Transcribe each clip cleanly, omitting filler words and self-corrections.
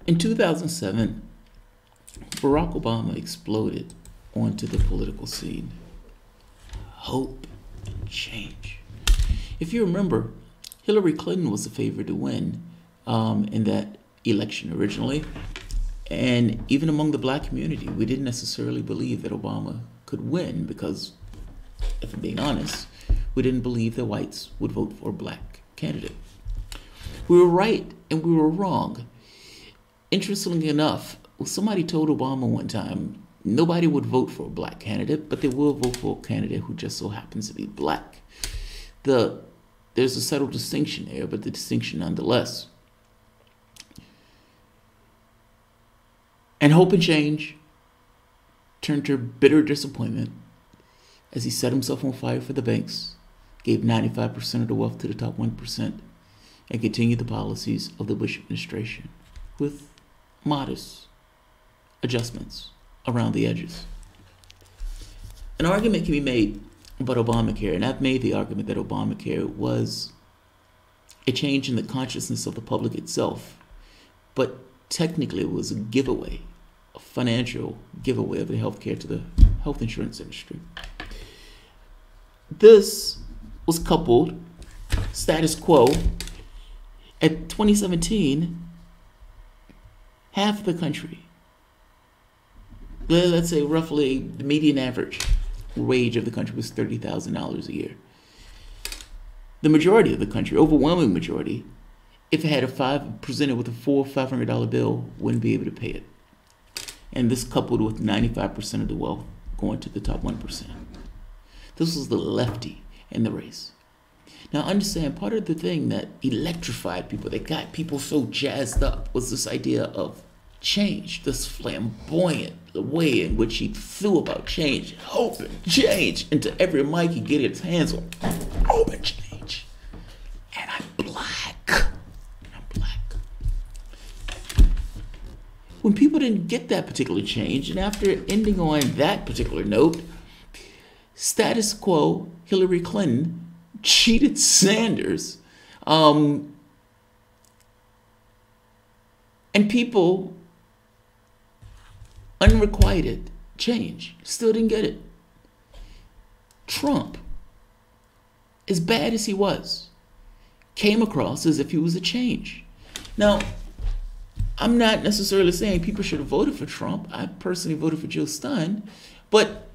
In 2007, Barack Obama exploded onto the political scene. Hope and change. If you remember, Hillary Clinton was the favorite to win in that election originally. And even among the black community, we didn't necessarily believe that Obama could win because, if I'm being honest, we didn't believe that whites would vote for a black candidate. We were right and we were wrong. Interestingly enough, somebody told Obama one time, nobody would vote for a black candidate, but they will vote for a candidate who just so happens to be black. There's a subtle distinction there, but the distinction nonetheless. And hope and change turned to bitter disappointment as he set himself on fire for the banks, gave 95% of the wealth to the top 1%, and continued the policies of the Bush administration with modest adjustments around the edges. An argument can be made about Obamacare, and I've made the argument that Obamacare was a change in the consciousness of the public itself, but technically it was a giveaway, a financial giveaway of the healthcare to the health insurance industry. This was coupled, status quo, at 2017, half the country, let's say roughly the median average wage of the country was $30,000 a year. The majority of the country, overwhelming majority, if it had presented with a full $500 bill, wouldn't be able to pay it. And this coupled with 95% of the wealth going to the top 1%. This was the lefty in the race. Now understand, part of the thing that electrified people, that got people so jazzed up, was this idea of change, this flamboyant, the way in which he threw about change, hope and change, into every mic he get his hands on. Hope and change. And I'm black. When people didn't get that particular change, and after ending on that particular note, status quo, Hillary Clinton cheated Sanders, and people unrequited change, still didn't get it. Trump, as bad as he was, came across as if he was a change. Now, I'm not necessarily saying people should have voted for Trump. I personally voted for Jill Stein, but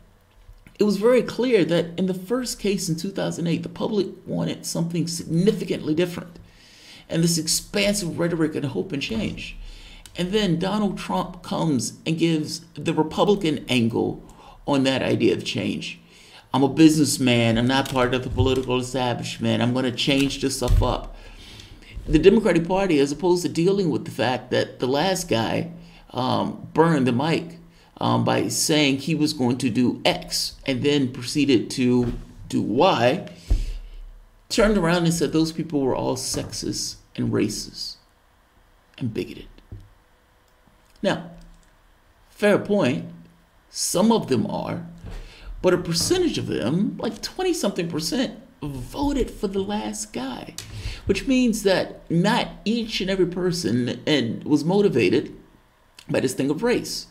it was very clear that in the first case in 2008, the public wanted something significantly different, and this expansive rhetoric and hope and change. And then Donald Trump comes and gives the Republican angle on that idea of change. I'm a businessman. I'm not part of the political establishment. I'm going to change this stuff up. The Democratic Party, as opposed to dealing with the fact that the last guy burned the mic by saying he was going to do X and then proceeded to do Y, turned around and said those people were all sexist and racist and bigoted. Now, fair point, some of them are, but a percentage of them, like 20-something%, voted for the last guy, which means that not each and every person was motivated by this thing of race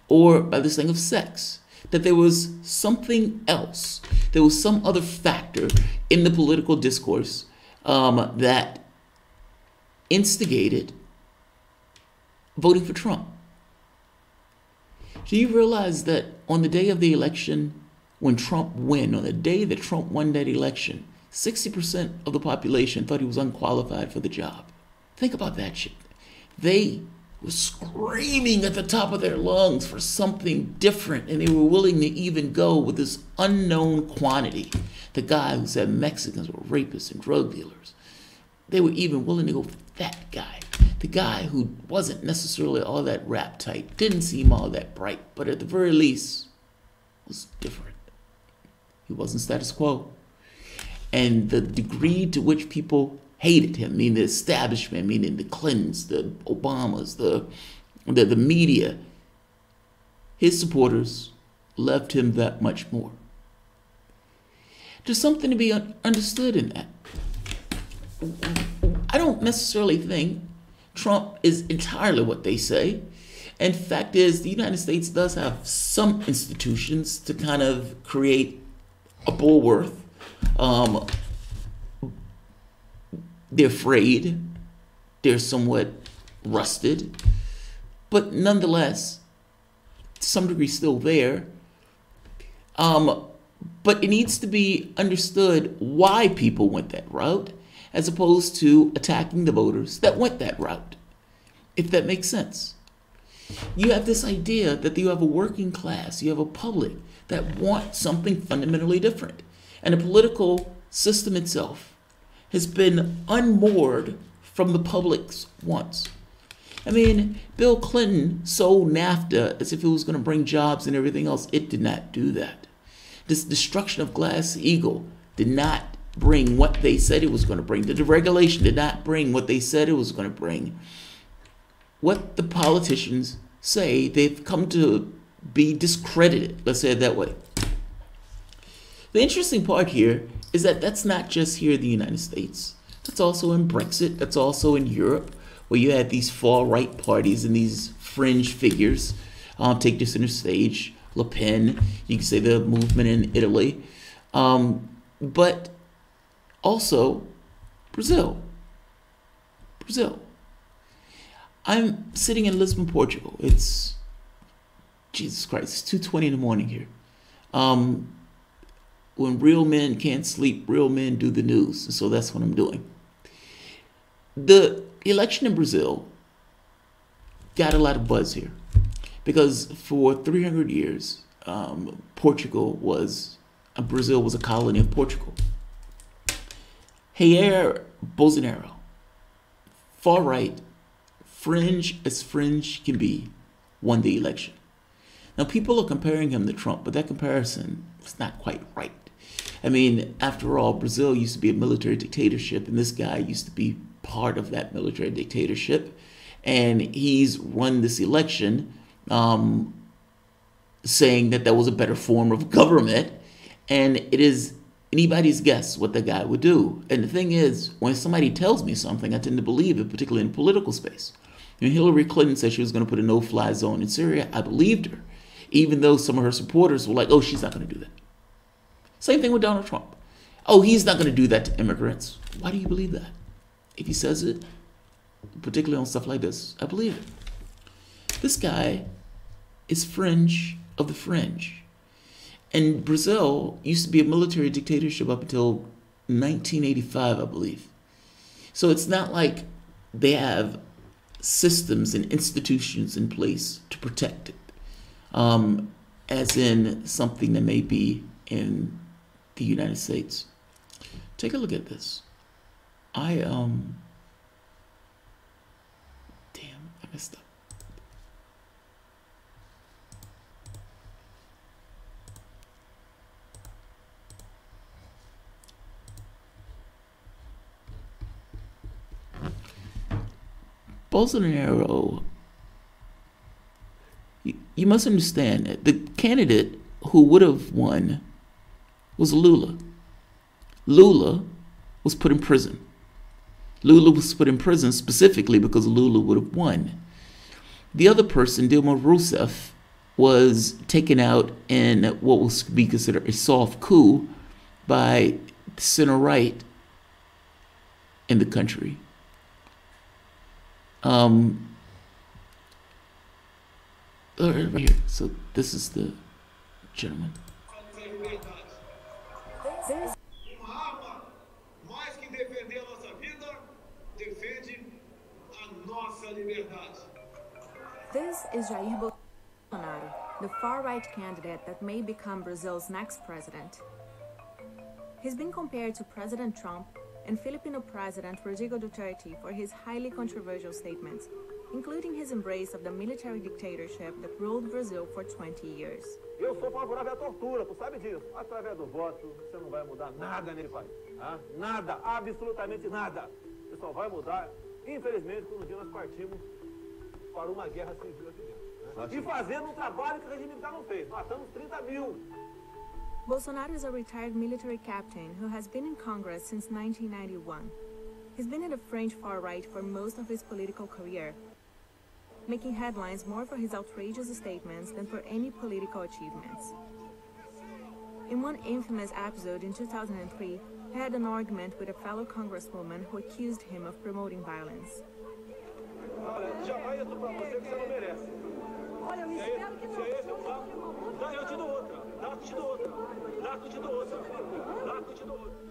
or by this thing of sex, that there was something else, there was some other factor in the political discourse that instigated voting for Trump. Do you realize that on the day of the election, when Trump won, on the day that Trump won that election, 60% of the population thought he was unqualified for the job? Think about that shit. They were screaming at the top of their lungs for something different, and they were willing to even go with this unknown quantity. The guy who said Mexicans were rapists and drug dealers. They were even willing to go for that guy. The guy who wasn't necessarily all that rap type, didn't seem all that bright, but at the very least was different. He wasn't status quo. And the degree to which people hated him, meaning the establishment, meaning the Clintons, the Obamas, the media, his supporters loved him that much more. There's something to be understood in that. I don't necessarily think Trump is entirely what they say. And fact is, the United States does have some institutions to kind of create a bulwark. They're frayed. They're somewhat rusted. But nonetheless, to some degree still there. But it needs to be understood why people went that route, as opposed to attacking the voters that went that route, if that makes sense. You have this idea that you have a working class, you have a public that want something fundamentally different. And the political system itself has been unmoored from the public's wants. I mean, Bill Clinton sold NAFTA as if it was going to bring jobs and everything else. It did not do that. This destruction of Glass-Steagall did not bring what they said it was going to bring. The deregulation did not bring what they said it was going to bring. What the politicians say, they've come to be discredited. Let's say it that way. The interesting part here is that that's not just here in the United States. That's also in Brexit. That's also in Europe, where you had these far-right parties and these fringe figures take the center stage. Le Pen, you can say the movement in Italy, but also Brazil. I'm sitting in Lisbon, Portugal. It's, Jesus Christ, it's 2:20 in the morning here. When real men can't sleep, real men do the news. And so that's what I'm doing. The election in Brazil got a lot of buzz here because for 300 years, Brazil was a colony of Portugal. Jair Bolsonaro, far right, fringe as fringe can be, won the election. Now, people are comparing him to Trump, but that comparison is not quite right. I mean, after all, Brazil used to be a military dictatorship, and this guy used to be part of that military dictatorship. And he's won this election saying that that was a better form of government. And it is anybody's guess what the guy would do. And the thing is, when somebody tells me something, I tend to believe it, particularly in the political space. When Hillary Clinton said she was going to put a no-fly zone in Syria, I believed her, even though some of her supporters were like, oh, she's not going to do that. Same thing with Donald Trump. Oh, he's not going to do that to immigrants. Why do you believe that? If he says it, particularly on stuff like this, I believe it. This guy is fringe of the fringe. And Brazil used to be a military dictatorship up until 1985, I believe. So it's not like they have systems and institutions in place to protect it, as in something that may be in the United States. Take a look at this. Damn, I messed up. Bolsonaro, you must understand that the candidate who would have won was Lula. Lula was put in prison. Lula was put in prison specifically because Lula would have won. The other person, Dilma Rousseff, was taken out in what will be considered a soft coup by the center-right in the country. Right here. So this is the gentleman. This is Jair Bolsonaro, the far-right candidate that may become Brazil's next president. He's been compared to President Trump and Filipino President Rodrigo Duterte for his highly controversial statements, including his embrace of the military dictatorship that ruled Brazil for 20 years. Eu sou favorável à tortura, tu sabe disso. Através do voto, você não vai mudar nada nesse país. Tá? Nada, absolutamente nada. Você só vai mudar, infelizmente, quando um dia nós partimos para uma guerra civil aqui dentro. E fazendo um trabalho que o regime militar não fez. Matamos 30 mil. Bolsonaro is a retired military captain who has been in Congress since 1991. He's been in the French far-right for most of his political career, making headlines more for his outrageous statements than for any political achievements. In one infamous episode in 2003, he had an argument with a fellow congresswoman who accused him of promoting violence. Olha, jamais eu tô pra você que você não merece. Olha, eu espero que não. Eu te dou outra. Lá te dou outra. Lá te dou outra. Lá te dou outra.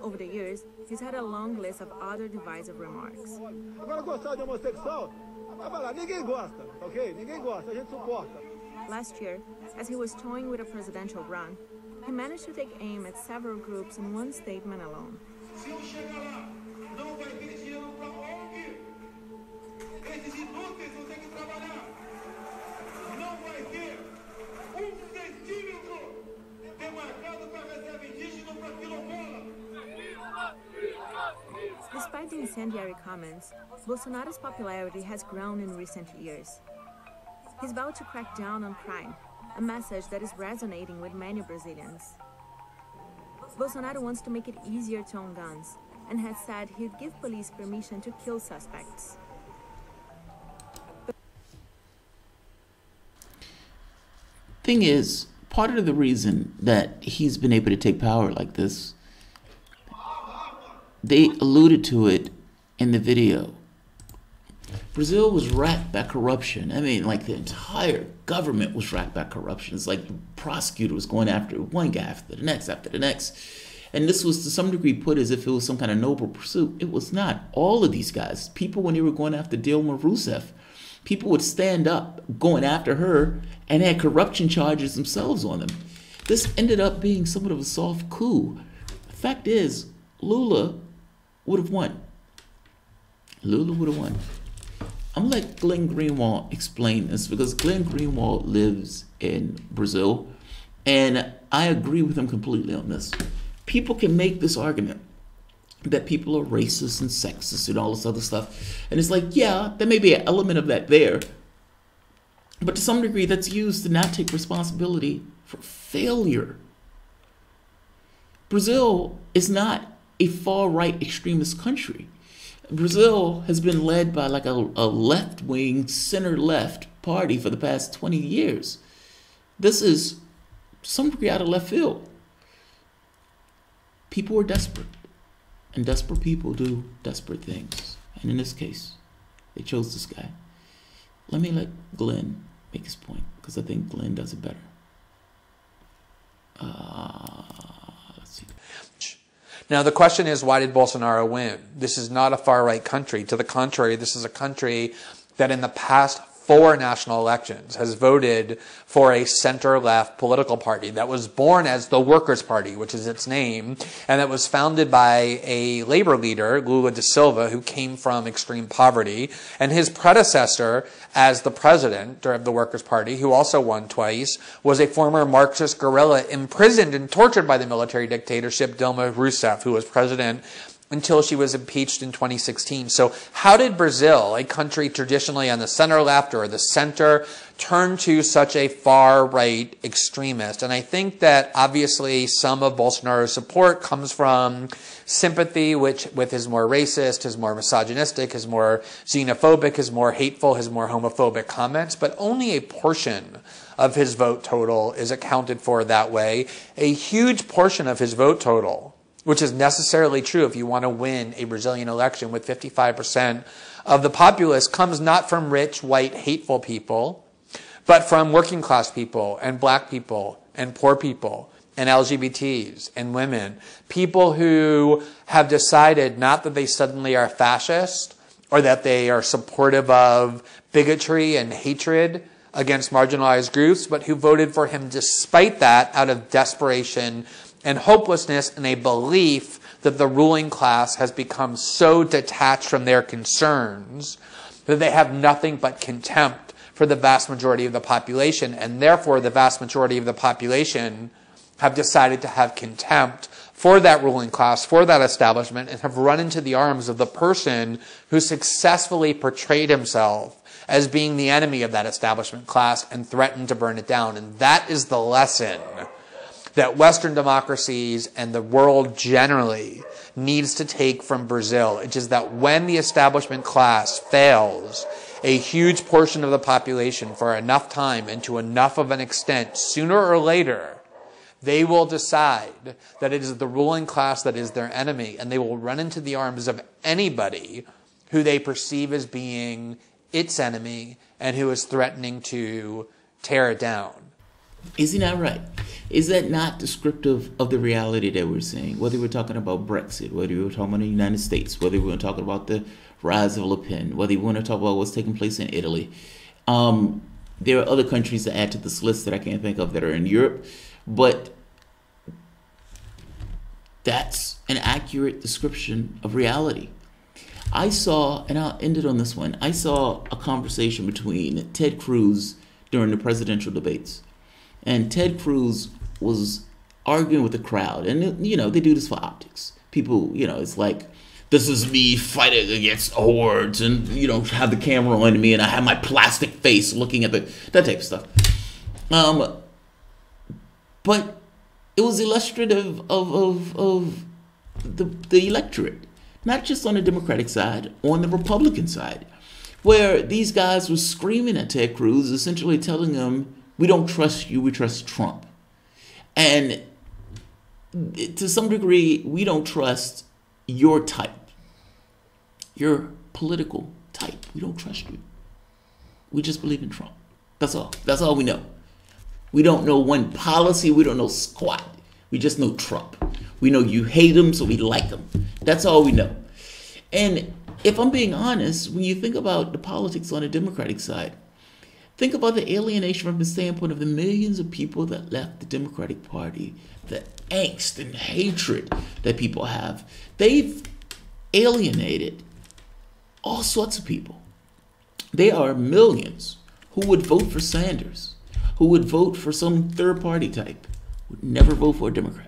Over the years, he's had a long list of other divisive remarks. Agora gostar de homossexual, vai lá, ninguém gosta, ok? Ninguém gosta, a gente suporta. Last year, as he was toying with a presidential run, he managed to take aim at several groups in one statement alone. Se eu chegar lá, não vai ter dinheiro pra ONG. Esses inúteis vão ter que trabalhar. Não vai ter centímetro demarcado para reserva indígena para quilombola. Despite the incendiary comments, Bolsonaro's popularity has grown in recent years. He's vowed to crack down on crime, a message that is resonating with many Brazilians. Bolsonaro wants to make it easier to own guns, and has said he'd give police permission to kill suspects. Thing is, part of the reason that he's been able to take power like this, they alluded to it in the video. Brazil was racked by corruption. I mean, like the entire government was racked by corruption. It's like the prosecutor was going after one guy after the next, And this was to some degree put as if it was some kind of noble pursuit. It was not. All of these guys, people when they were going after Dilma Rousseff, people would stand up going after her and had corruption charges themselves on them. This ended up being somewhat of a soft coup. The fact is, Lula would have won. Lula would have won. I'm gonna let Glen Greenwald explain this because Glen Greenwald lives in Brazil and I agree with him completely on this. People can make this argument that people are racist and sexist and all this other stuff. And it's like, yeah, there may be an element of that there. But to some degree, that's used to not take responsibility for failure. Brazil is not a far-right extremist country. Brazil has been led by like a left-wing, center-left party for the past 20 years. This is to some degree out of left field. People are desperate. And desperate people do desperate things. And in this case, they chose this guy. Let me let Glenn make his point, because I think Glenn does it better. Let's see. Now, the question is, why did Bolsonaro win? This is not a far-right country. To the contrary, this is a country that in the past 4 national elections has voted for a center-left political party that was born as the Workers' Party, which is its name, and that was founded by a labor leader, Lula da Silva, who came from extreme poverty, and his predecessor as the president of the Workers' Party, who also won twice, was a former Marxist guerrilla imprisoned and tortured by the military dictatorship, Dilma Rousseff, who was president until she was impeached in 2016. So how did Brazil, a country traditionally on the center-left or the center, turn to such a far-right extremist? And I think that obviously some of Bolsonaro's support comes from sympathy with his more racist, his more misogynistic, his more xenophobic, his more hateful, his more homophobic comments, but only a portion of his vote total is accounted for that way. A huge portion of his vote total, which is necessarily true if you want to win a Brazilian election with 55% of the populace, comes not from rich, white, hateful people, but from working class people and black people and poor people and LGBTs and women. People who have decided not that they suddenly are fascist or that they are supportive of bigotry and hatred against marginalized groups, but who voted for him despite that out of desperation and hopelessness and a belief that the ruling class has become so detached from their concerns that they have nothing but contempt for the vast majority of the population, and therefore the vast majority of the population have decided to have contempt for that ruling class, for that establishment, and have run into the arms of the person who successfully portrayed himself as being the enemy of that establishment class and threatened to burn it down. And that is the lesson that Western democracies and the world generally needs to take from Brazil, which is that when the establishment class fails a huge portion of the population for enough time and to enough of an extent, sooner or later, they will decide that it is the ruling class that is their enemy, and they will run into the arms of anybody who they perceive as being its enemy and who is threatening to tear it down. Is he not right? Is that not descriptive of the reality that we're seeing? Whether we're talking about Brexit, whether we're talking about the United States, whether we're talking about the rise of Le Pen, whether we want to talk about what's taking place in Italy. There are other countries to add to this list that I can't think of that are in Europe, but that's an accurate description of reality. I saw, and I'll end it on this one, I saw a conversation between Ted Cruz during the presidential debates. And Ted Cruz was arguing with the crowd. And, you know, they do this for optics. People, you know, it's like, this is me fighting against hordes, and, you know, have the camera on me, and I have my plastic face looking at that type of stuff. But it was illustrative of the electorate, not just on the Democratic side, on the Republican side, where these guys were screaming at Ted Cruz, essentially telling him, we don't trust you, we trust Trump. And to some degree, we don't trust your type, your political type. We don't trust you. We just believe in Trump. That's all. That's all we know. We don't know one policy. We don't know squat. We just know Trump. We know you hate him, so we like him. That's all we know. And if I'm being honest, when you think about the politics on the Democratic side, think about the alienation from the standpoint of the millions of people that left the Democratic Party, the angst and hatred that people have. They've alienated all sorts of people. There are millions who would vote for Sanders, who would vote for some third party type, would never vote for a Democrat.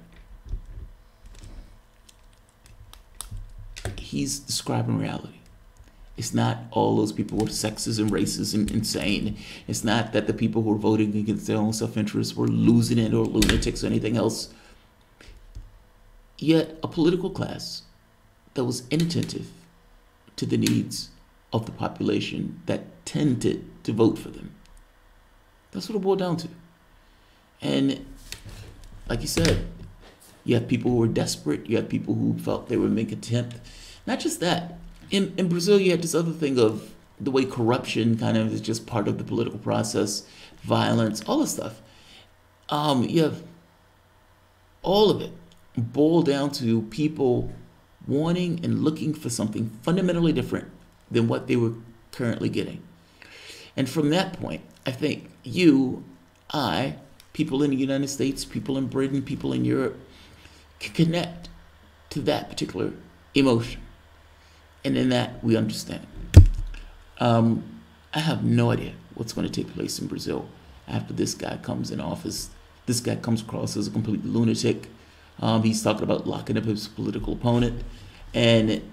He's describing reality. It's not all those people were sexist and racist and insane. It's not that the people who were voting against their own self-interest were losing it or lunatics or anything else. Yet a political class that was inattentive to the needs of the population that tended to vote for them. That's what it boiled down to. And like you said, you have people who were desperate. You have people who felt they were being contempt. Not just that. In Brazil, you had this other thing of the way corruption kind of is just part of the political process, violence, all this stuff. You have all of it boiled down to people wanting and looking for something fundamentally different than what they were currently getting. And from that point, I think you, I, people in the United States, people in Britain, people in Europe can connect to that particular emotion. And in that, we understand. I have no idea what's going to take place in Brazil after this guy comes in office. This guy comes across as a complete lunatic. He's talking about locking up his political opponent. And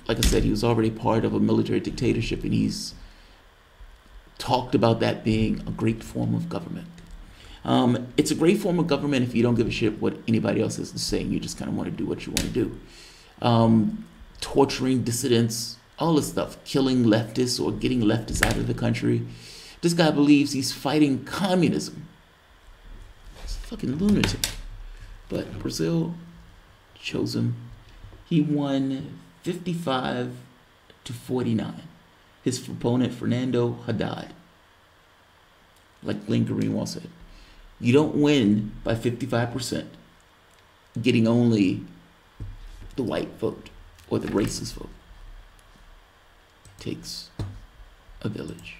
like I said, he was already part of a military dictatorship, and he's talked about that being a great form of government. It's a great form of government if you don't give a shit what anybody else has to say, and you just kind of want to do what you want to do. Torturing dissidents, all this stuff, killing leftists or getting leftists out of the country. This guy believes he's fighting communism. He's a fucking lunatic. But Brazil chose him. He won 55 to 49. His opponent, Fernando Haddad, like Glen Greenwald said, you don't win by 55%, getting only the white vote or the racist vote. It takes a village.